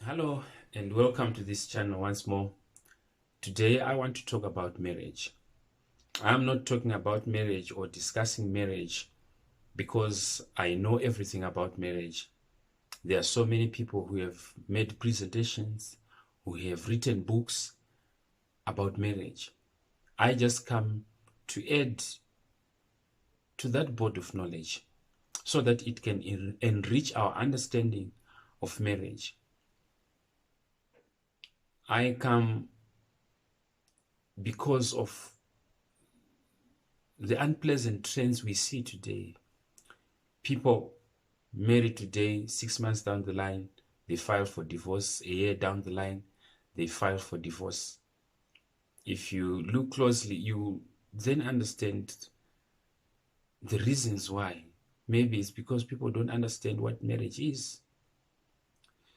Hello and welcome to this channel once more. Today I want to talk about marriage. I'm not talking about marriage or discussing marriage because I know everything about marriage. There are so many people who have made presentations, who have written books about marriage. I just come to add to that board of knowledge so that it can enrich our understanding of marriage. I come because of the unpleasant trends we see today. People married today, 6 months down the line, they file for divorce. A year down the line, they file for divorce. If you look closely, you then understand the reasons why. Maybe it's because people don't understand what marriage is.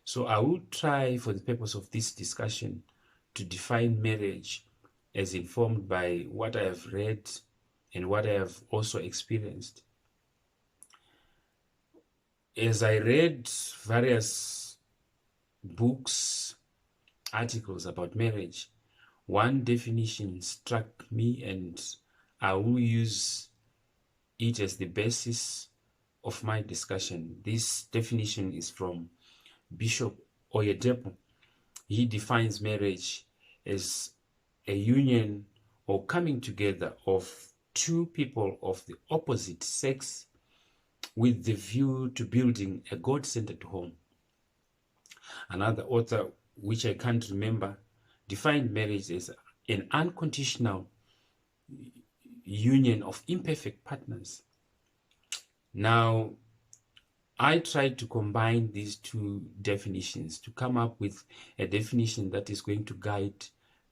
So I will try, for the purpose of this discussion, to define marriage as informed by what I have read and what I have also experienced. As I read various books, articles about marriage, one definition struck me and I will use it as the basis of my discussion. This definition is from Bishop Oyedepo. He defines marriage as a union or coming together of two people of the opposite sex with the view to building a God-centered home. Another author, which I can't remember, defined marriage as an unconditional union of imperfect partners. Now, I tried to combine these two definitions to come up with a definition that is going to guide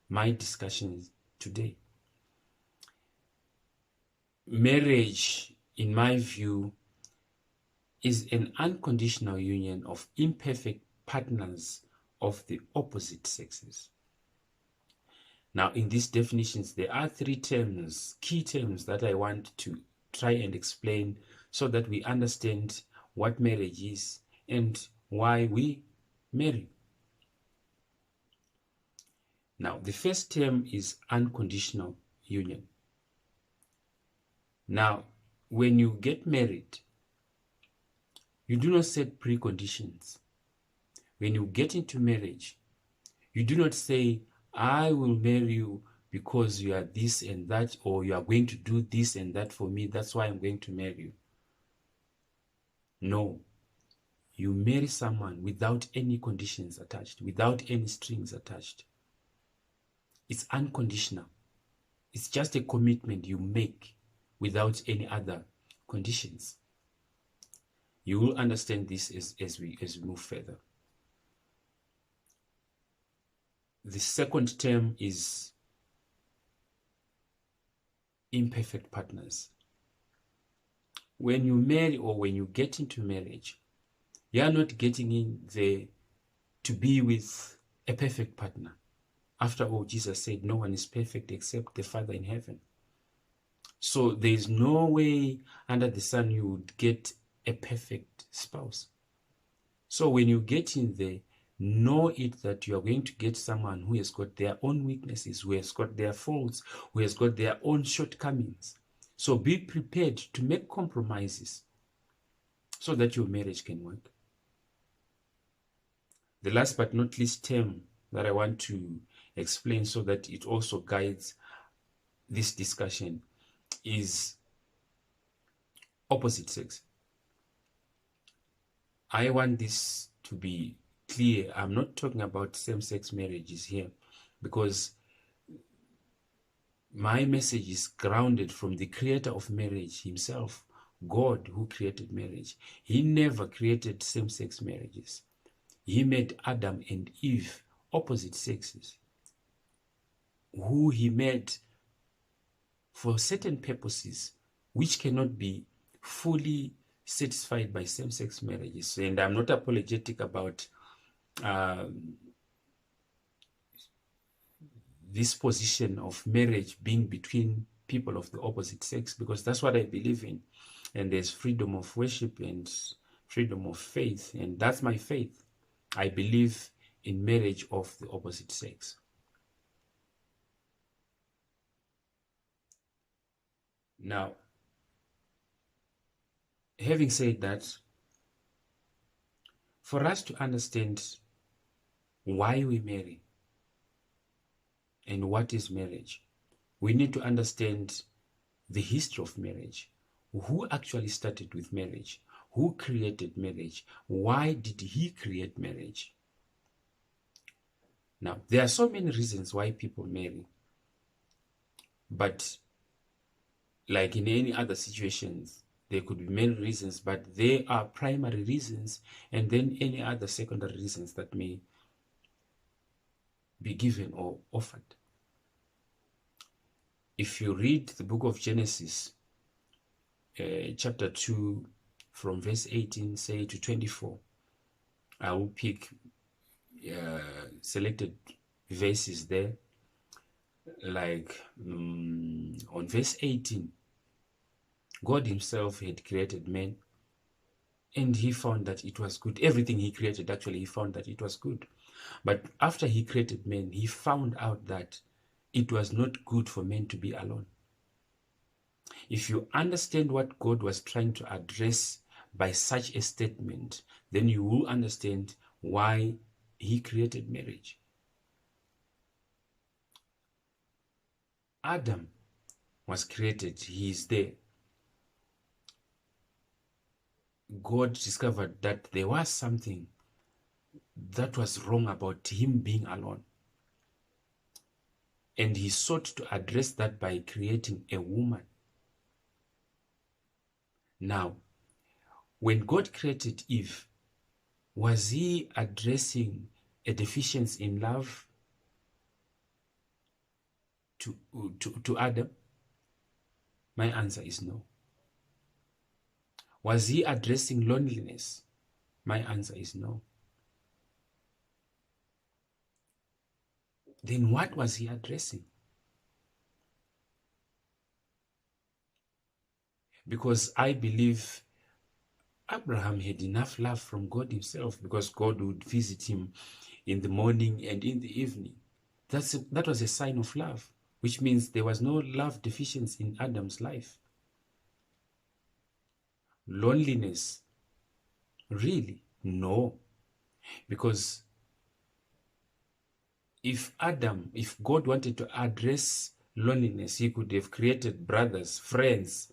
my discussions today. Marriage, in my view, is an unconditional union of imperfect partners of the opposite sexes. Now, in these definitions, there are three terms, key terms, that I want to try and explain so that we understand what marriage is and why we marry. Now, the first term is unconditional union. Now, when you get married, you do not set preconditions. When you get into marriage, you do not say, I will marry you because you are this and that, or you are going to do this and that for me, that's why I'm going to marry you. No. You marry someone without any conditions attached, without any strings attached. It's unconditional. It's just a commitment you make without any other conditions. You will understand this as we move further. The second term is imperfect partners. When you marry or when you get into marriage, you are not getting in there to be with a perfect partner. After all, Jesus said no one is perfect except the Father in heaven. So there is no way under the sun you would get a perfect spouse. So when you get in there, know it that you are going to get someone who has got their own weaknesses, who has got their faults, who has got their own shortcomings. So be prepared to make compromises so that your marriage can work. The last but not least term that I want to explain so that it also guides this discussion is opposite sex. I want this to be clear. I'm not talking about same-sex marriages here because my message is grounded from the creator of marriage himself, God, who created marriage. He never created same-sex marriages. He made Adam and Eve opposite sexes, who he made for certain purposes which cannot be fully satisfied by same-sex marriages. And I'm not apologetic about this position of marriage being between people of the opposite sex, because that's what I believe in. And there's freedom of worship and freedom of faith, and that's my faith. I believe in marriage of the opposite sex. Now, having said that, for us to understand why we marry and what is marriage, we need to understand the history of marriage. Who actually started with marriage? Who created marriage? Why did he create marriage? Now, there are so many reasons why people marry, but like in any other situations, there could be many reasons, but they are primary reasons, and then any other secondary reasons that may be given or offered. If you read the book of Genesis, chapter 2, from verse 18, say, to 24, I will pick selected verses there. Like on verse 18, God himself had created man, and he found that it was good. Everything he created, actually, he found that it was good. But after he created man, he found out that it was not good for man to be alone. If you understand what God was trying to address by such a statement, then you will understand why he created marriage. Adam was created, he is there. God discovered that there was something that was wrong about him being alone. And he sought to address that by creating a woman. Now, when God created Eve, was he addressing a deficiency in love to Adam? My answer is no. Was he addressing loneliness? My answer is no. Then what was he addressing? Because I believe Abraham had enough love from God himself, because God would visit him in the morning and in the evening. That was a sign of love, which means there was no love deficiency in Adam's life. Loneliness, really? No. Because if God wanted to address loneliness, he could have created brothers, friends,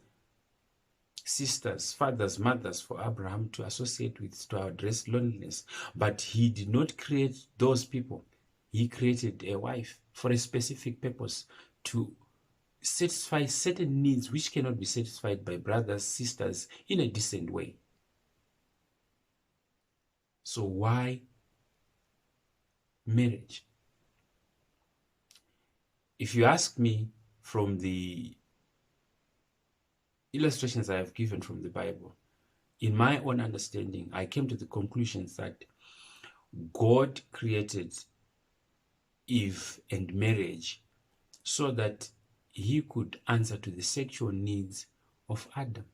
sisters, fathers, mothers for Abraham to associate with, to address loneliness. But he did not create those people. He created a wife for a specific purpose, to satisfy certain needs which cannot be satisfied by brothers, sisters in a decent way. So why marriage? If you ask me, from the illustrations I have given from the Bible, in my own understanding, I came to the conclusion that God created Eve and marriage so that he could answer to the sexual needs of Adam.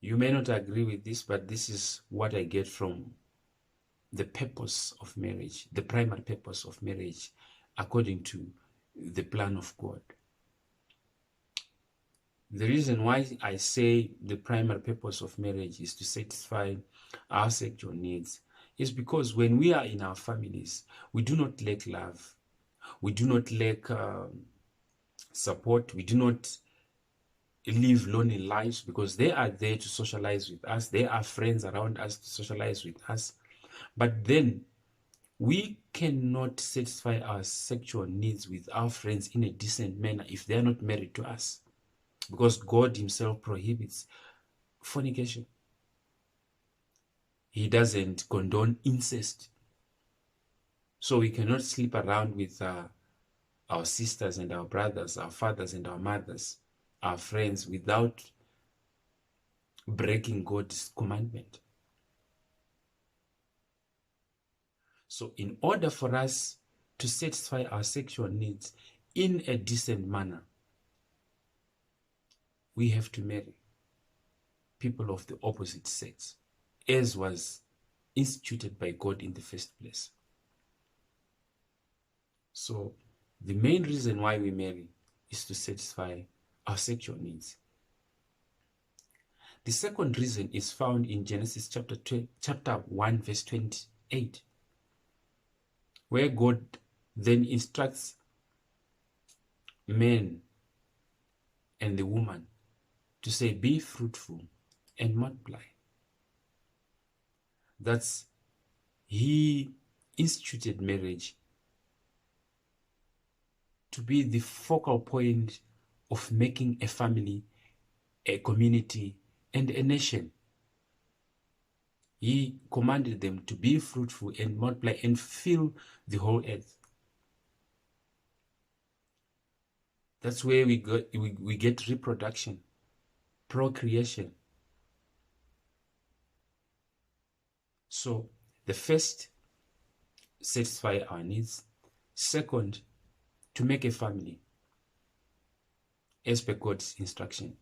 You may not agree with this, but this is what I get from the purpose of marriage, the primary purpose of marriage, according to the plan of God. The reason why I say the primary purpose of marriage is to satisfy our sexual needs is because when we are in our families, we do not lack love. We do not lack support. We do not live lonely lives, because they are there to socialize with us. They are friends around us to socialize with us. But then we cannot satisfy our sexual needs with our friends in a decent manner if they are not married to us, because God himself prohibits fornication. He doesn't condone incest. So we cannot sleep around with our sisters and our brothers, our fathers and our mothers, our friends, without breaking God's commandment. So in order for us to satisfy our sexual needs in a decent manner, we have to marry. people of the opposite sex, as was instituted by God in the first place. So the main reason why we marry is to satisfy our sexual needs. The second reason is found in Genesis chapter 1, verse 28, where God then instructs man and the woman to say, be fruitful and multiply. That's, he instituted marriage to be the focal point of making a family, a community, and a nation. He commanded them to be fruitful and multiply and fill the whole earth. That's where we get reproduction, procreation. So the first, satisfy our needs. Second, to make a family as per God's instruction.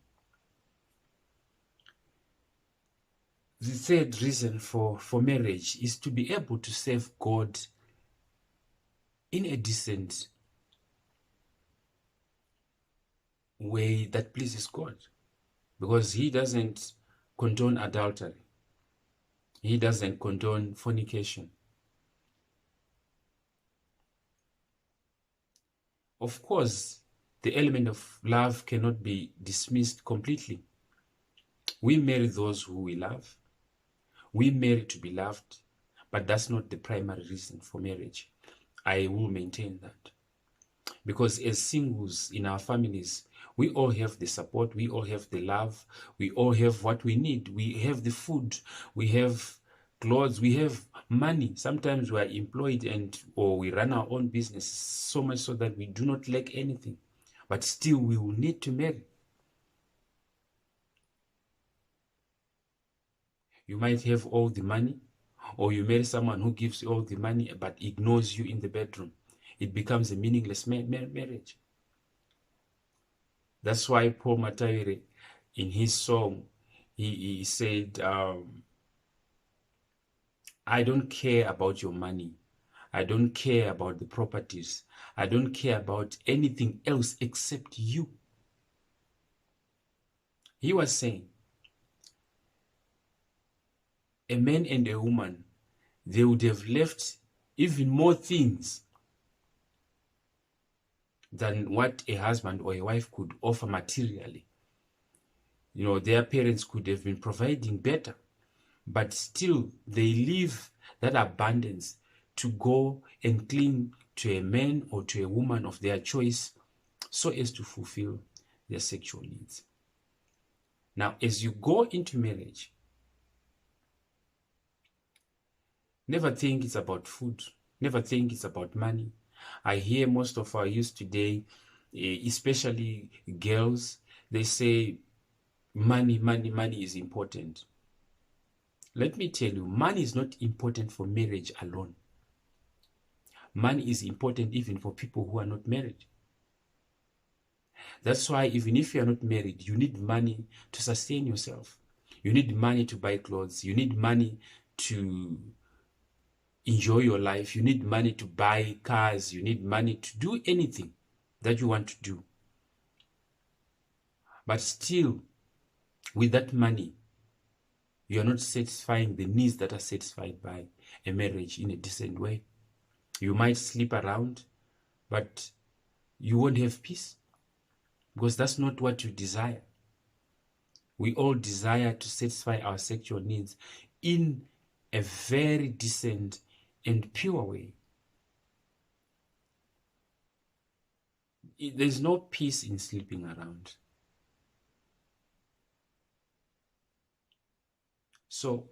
The third reason for marriage is to be able to serve God in a decent way that pleases God, because he doesn't condone adultery. He doesn't condone fornication. Of course, the element of love cannot be dismissed completely. We marry those who we love. We marry to be loved, but that's not the primary reason for marriage. I will maintain that. Because as singles in our families, we all have the support, we all have the love, we all have what we need. We have the food, we have clothes, we have money. Sometimes we are employed or we run our own business, so much so that we do not lack anything. But still we will need to marry. You might have all the money, or you marry someone who gives you all the money but ignores you in the bedroom. It becomes a meaningless marriage. That's why Paul Matayere, in his song, he said, I don't care about your money. I don't care about the properties. I don't care about anything else except you. He was saying, a man and a woman, they would have left even more things than what a husband or a wife could offer materially. You know, their parents could have been providing better, but still they leave that abundance to go and cling to a man or to a woman of their choice so as to fulfill their sexual needs. Now, as you go into marriage, never think it's about food. Never think it's about money. I hear most of our youth today, especially girls, they say money is important. Let me tell you, money is not important for marriage alone. Money is important even for people who are not married. That's why even if you are not married, you need money to sustain yourself. You need money to buy clothes. You need money to enjoy your life. You need money to buy cars. You need money to do anything that you want to do. But still, with that money, you are not satisfying the needs that are satisfied by a marriage in a decent way. You might sleep around, but you won't have peace, because that's not what you desire. We all desire to satisfy our sexual needs in a very decent and pure way. There's no peace in sleeping around. So,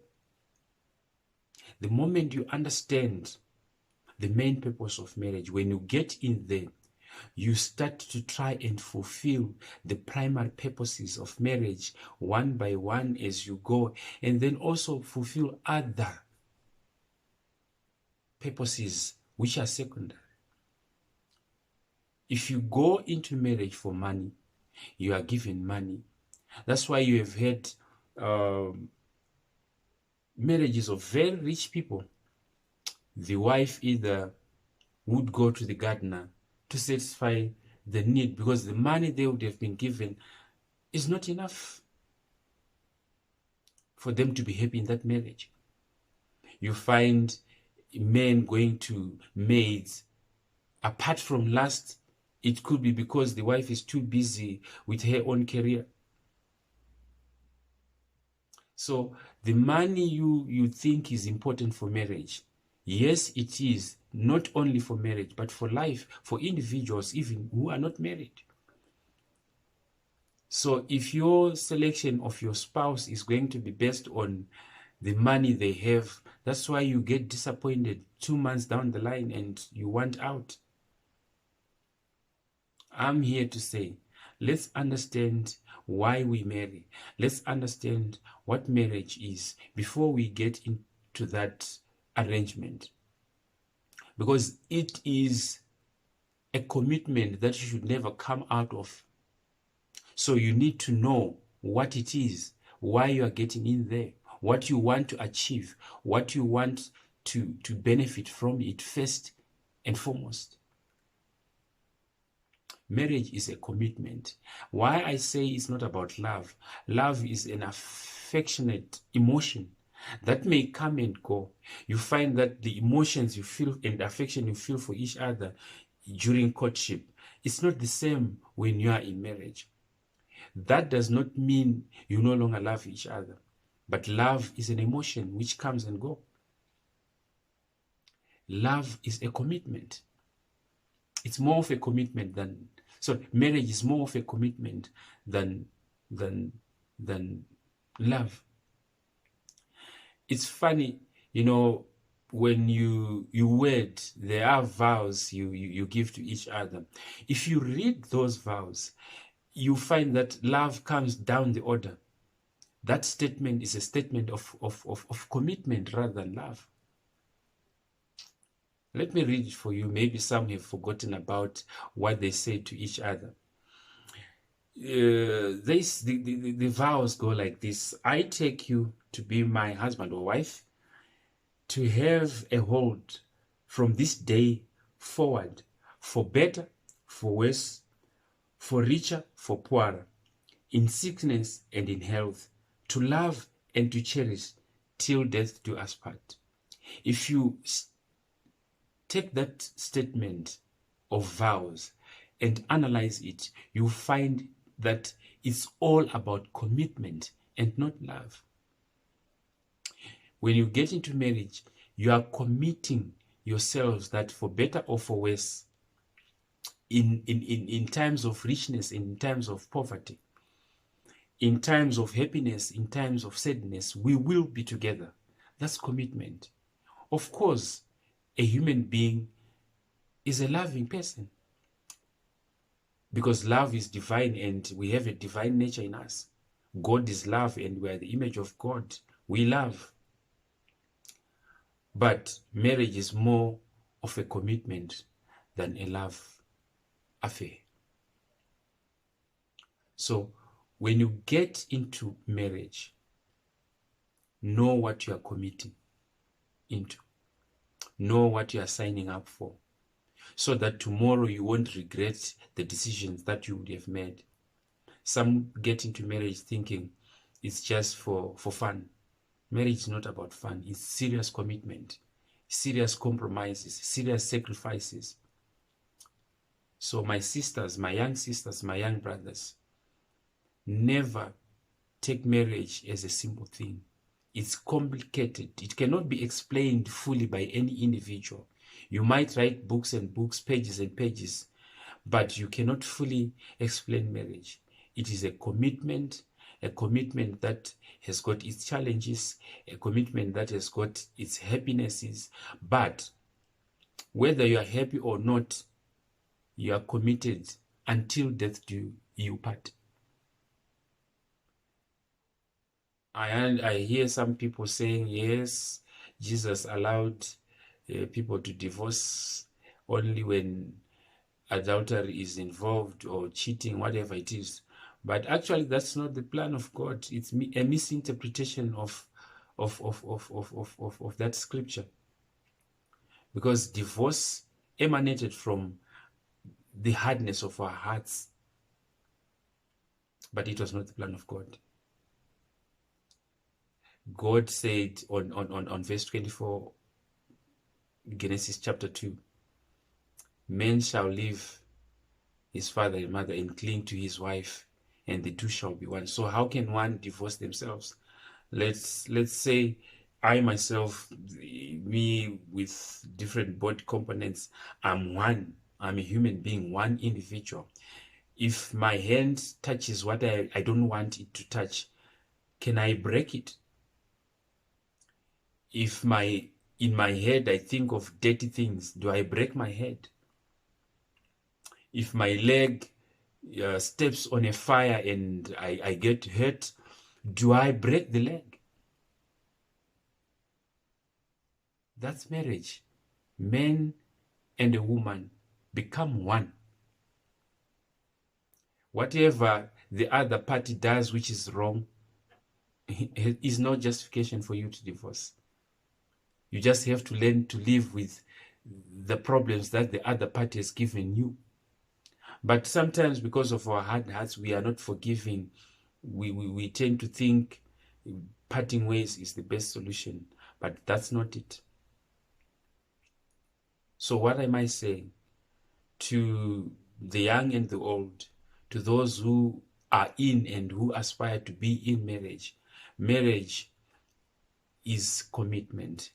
the moment you understand the main purpose of marriage, when you get in there, you start to try and fulfill the primary purposes of marriage one by one as you go, and then also fulfill other purposes which are secondary. If you go into marriage for money, you are given money. That's why you have heard marriages of very rich people. The wife either would go to the gardener to satisfy the need because the money they would have been given is not enough for them to be happy in that marriage. You find men going to maids. Apart from lust, it could be because the wife is too busy with her own career. So the money you think is important for marriage, yes, it is, not only for marriage, but for life, for individuals even who are not married. So if your selection of your spouse is going to be based on the money they have, that's why you get disappointed 2 months down the line and you want out. I'm here to say, let's understand why we marry. Let's understand what marriage is before we get into that arrangement. Because it is a commitment that you should never come out of. So you need to know what it is, why you are getting in there, what you want to achieve, what you want to benefit from it first and foremost. Marriage is a commitment. Why I say it's not about love. Love is an affectionate emotion that may come and go. You find that the emotions you feel and affection you feel for each other during courtship, it's not the same when you are in marriage. That does not mean you no longer love each other. But love is an emotion which comes and goes. Love is a commitment. It's more of a commitment than... So marriage is more of a commitment than love. It's funny, when you wed, there are vows you give to each other. If you read those vows, you find that love comes down the order. That statement is a statement of commitment rather than love. Let me read it for you. Maybe some have forgotten about what they say to each other. The vows go like this. I take you to be my husband or wife, to have a hold from this day forward, for better, for worse, for richer, for poorer, in sickness and in health, to love and to cherish till death do us part. If you take that statement of vows and analyze it, you find that it's all about commitment and not love. When you get into marriage, you are committing yourselves that for better or for worse, in times of richness, in times of poverty, in times of happiness, in times of sadness, we will be together. That's commitment. Of course, a human being is a loving person, because love is divine and we have a divine nature in us. God is love and we are the image of God. We love. But marriage is more of a commitment than a love affair. So when you get into marriage, know what you are committing into. Know what you are signing up for, so that tomorrow you won't regret the decisions that you would have made. Some get into marriage thinking it's just for fun. Marriage is not about fun. It's serious commitment, serious compromises, serious sacrifices. So my sisters, my young sisters, my young brothers, never take marriage as a simple thing. It's complicated. It cannot be explained fully by any individual. You might write books and books, pages and pages, but you cannot fully explain marriage. It is a commitment that has got its challenges, a commitment that has got its happinesses. But whether you are happy or not, you are committed until death do you part. I hear some people saying, yes, Jesus allowed people to divorce only when adultery is involved or cheating, whatever it is. But actually, that's not the plan of God. It's a misinterpretation of that scripture. Because divorce emanated from the hardness of our hearts. But it was not the plan of God. God said on verse 24, Genesis chapter 2, man shall leave his father and mother and cling to his wife, and the two shall be one. So how can one divorce themselves? Let's say I myself, me with different body components, I'm one. I'm a human being, one individual. If my hand touches what I don't want it to touch, can I break it? If in my head I think of dirty things, do I break my head? If my leg steps on a fire and I get hurt, do I break the leg? That's marriage. Man and a woman become one. Whatever the other party does which is wrong is no justification for you to divorce. You just have to learn to live with the problems that the other party has given you. But sometimes, because of our hard hearts, we are not forgiving. We tend to think parting ways is the best solution, but that's not it. So what am I saying to the young and the old, to those who are in and who aspire to be in marriage? Marriage is commitment.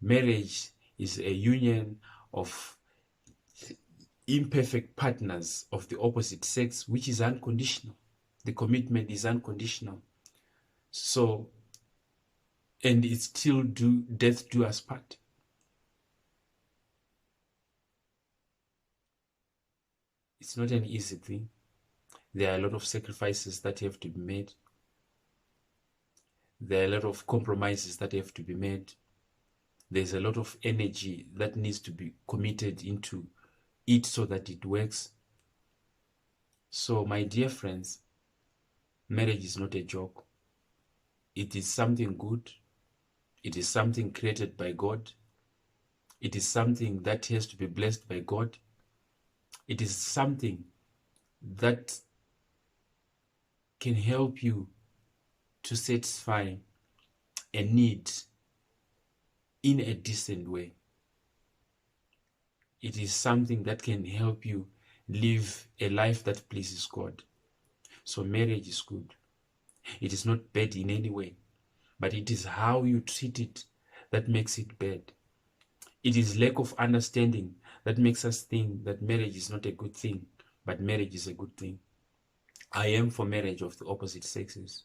Marriage is a union of imperfect partners of the opposite sex, which is unconditional. The commitment is unconditional. So, and it's till death do us part. It's not an easy thing. There are a lot of sacrifices that have to be made. There are a lot of compromises that have to be made. There's a lot of energy that needs to be committed into it so that it works. So, my dear friends, marriage is not a joke. It is something good. It is something created by God. It is something that has to be blessed by God. It is something that can help you to satisfy a need in a decent way. It is something that can help you live a life that pleases God. So marriage is good. It is not bad in any way, but it is how you treat it that makes it bad. It is lack of understanding that makes us think that marriage is not a good thing, but marriage is a good thing. I am for marriage of the opposite sexes.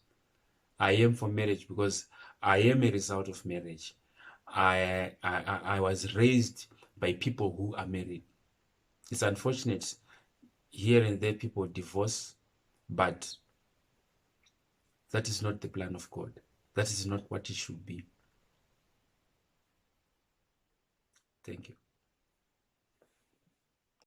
I am for marriage because I am a result of marriage. I was raised by people who are married. It's unfortunate here and there people divorce, but that is not the plan of God. That is not what it should be. Thank you.